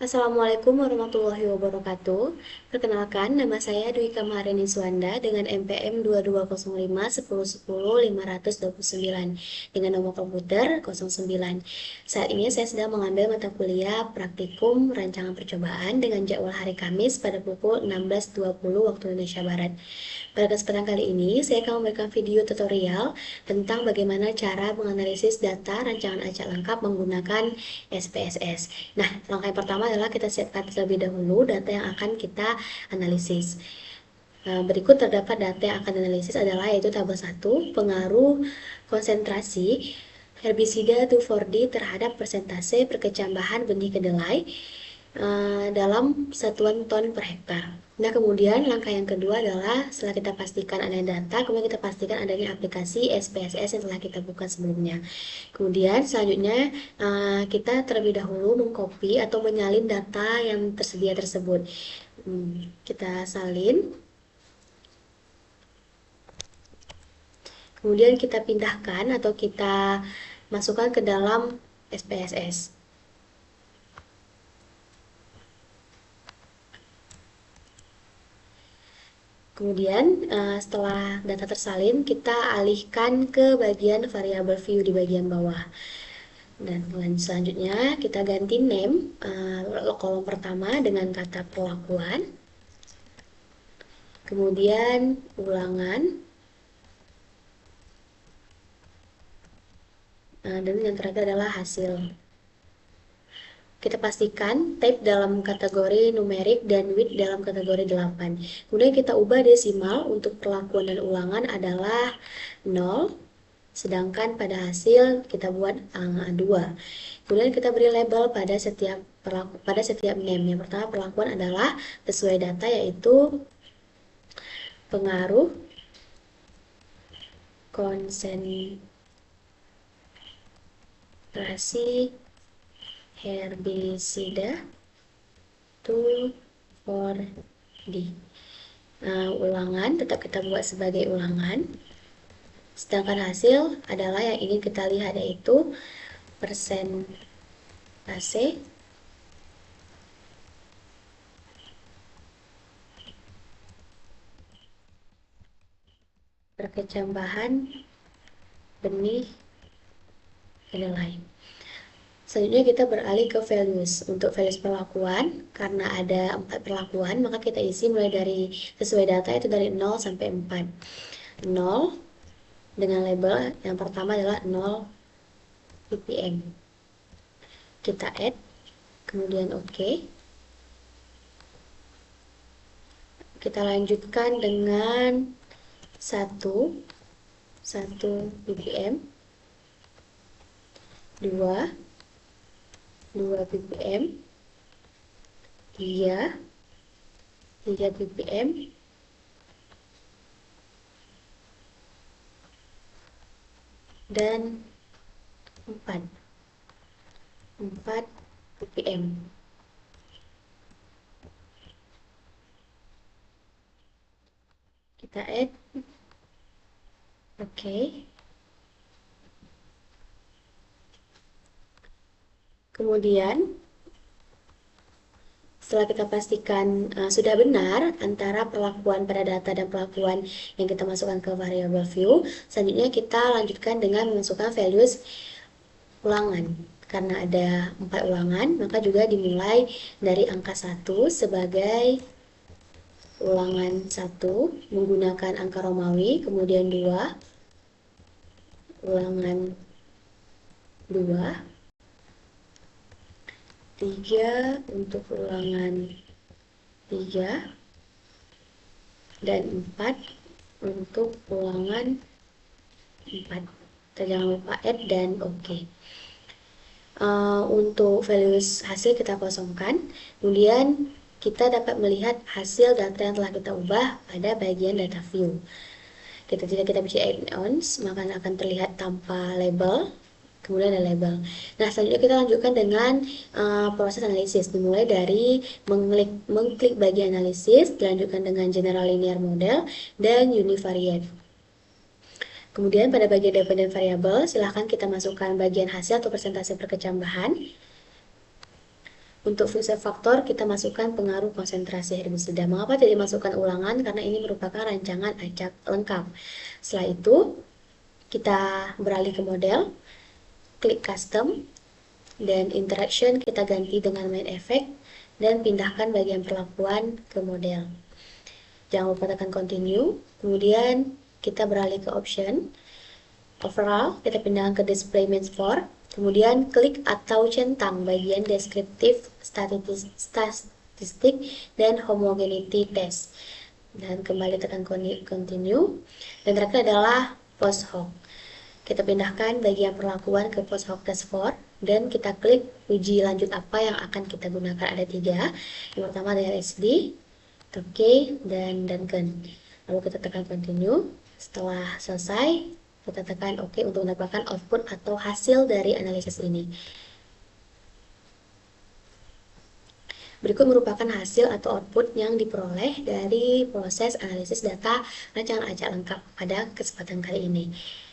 Assalamualaikum warahmatullahi wabarakatuh. Perkenalkan, nama saya Dwi Kamarini Suwanda dengan NPM 2205110529 dengan nomor komputer 09. Saat ini saya sedang mengambil mata kuliah praktikum rancangan percobaan dengan jadwal hari Kamis pada pukul 16.20 waktu Indonesia Barat. Pada kesempatan kali ini, saya akan memberikan video tutorial tentang bagaimana cara menganalisis data rancangan acak lengkap menggunakan SPSS. Nah, langkah yang pertama adalah kita siapkan terlebih dahulu data yang akan kita analisis. Berikut terdapat data yang akan dianalisis adalah yaitu tabel 1, pengaruh konsentrasi herbisida 2,4-D terhadap persentase perkecambahan benih kedelai dalam satuan ton per hektar. Nah, kemudian langkah yang kedua adalah setelah kita pastikan adanya data, kemudian kita pastikan adanya aplikasi SPSS yang telah kita buka sebelumnya. Kemudian selanjutnya kita terlebih dahulu mengcopy atau menyalin data yang tersedia tersebut. Kita salin. Kemudian kita pindahkan atau kita masukkan ke dalam SPSS. Kemudian setelah data tersalin, kita alihkan ke bagian variable view di bagian bawah. Dan selanjutnya kita ganti name kolom pertama dengan kata perlakuan. Kemudian ulangan. Dan yang terakhir adalah hasil. Kita pastikan type dalam kategori numerik dan width dalam kategori 8. Kemudian kita ubah desimal untuk perlakuan dan ulangan adalah 0, sedangkan pada hasil kita buat 2. Kemudian kita beri label pada setiap name. Yang pertama perlakuan adalah sesuai data yaitu pengaruh konsentrasi herbisida 2,4-D. Ulangan tetap kita buat sebagai ulangan. Sedangkan hasil adalah yang ingin kita lihat yaitu persentase perkecambahan benih kedelai. Selanjutnya kita beralih ke values. Untuk values perlakuan, karena ada 4 perlakuan, maka kita isi mulai dari sesuai data itu dari 0 sampai 4. 0 dengan label yang pertama adalah 0 ppm. Kita add, kemudian OK. Kita lanjutkan dengan 1 ppm, 2 ppm, 3 ppm, dan 4 ppm. Kita add, oke. Kemudian setelah kita pastikan sudah benar antara perlakuan pada data dan perlakuan yang kita masukkan ke variable view, selanjutnya kita lanjutkan dengan memasukkan values ulangan. Karena ada 4 ulangan, maka juga dimulai dari angka 1 sebagai ulangan 1 menggunakan angka Romawi, kemudian 2 ulangan 2, 3 untuk ulangan 3, dan 4 untuk ulangan 4. Jangan lupa add dan OK. Untuk values hasil kita kosongkan, kemudian kita dapat melihat hasil data yang telah kita ubah pada bagian data view. Jika kita bisa add-ons, maka akan terlihat tanpa label, kemudian ada label. Nah, selanjutnya kita lanjutkan dengan proses analisis, dimulai dari mengklik bagian analisis, dilanjutkan dengan general linear model dan univariate. Kemudian pada bagian dependent variable, silahkan kita masukkan bagian hasil atau persentase perkecambahan. Untuk fixer faktor kita masukkan pengaruh konsentrasi herbisida. Mengapa tidak dimasukkan ulangan? Karena ini merupakan rancangan acak lengkap. Setelah itu kita beralih ke model, klik custom, dan interaction kita ganti dengan main effect, dan pindahkan bagian perlakuan ke model. Jangan lupa tekan continue, kemudian kita beralih ke option, overall, kita pindahkan ke display means for, kemudian klik atau centang bagian deskriptif statistik dan homogeneity test. Dan kembali tekan continue, dan terakhir adalah post hoc. Kita pindahkan bagian perlakuan ke post hoc test for, dan kita klik uji lanjut apa yang akan kita gunakan. Ada 3, yang pertama adalah SD, Turkey, dan Duncan. Lalu kita tekan continue. Setelah selesai, kita tekan OK untuk mendapatkan output atau hasil dari analisis ini. Berikut merupakan hasil atau output yang diperoleh dari proses analisis data rancangan acak lengkap pada kesempatan kali ini.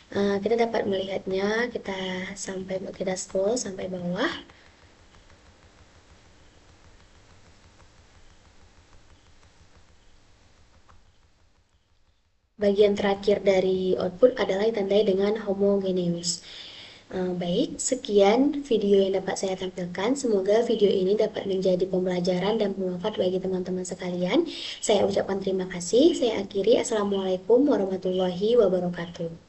Kita dapat melihatnya, kita scroll sampai bawah. Bagian terakhir dari output adalah ditandai dengan homogeneous. Baik, sekian video yang dapat saya tampilkan. Semoga video ini dapat menjadi pembelajaran dan bermanfaat bagi teman-teman sekalian. Saya ucapkan terima kasih. Saya akhiri. Assalamualaikum warahmatullahi wabarakatuh.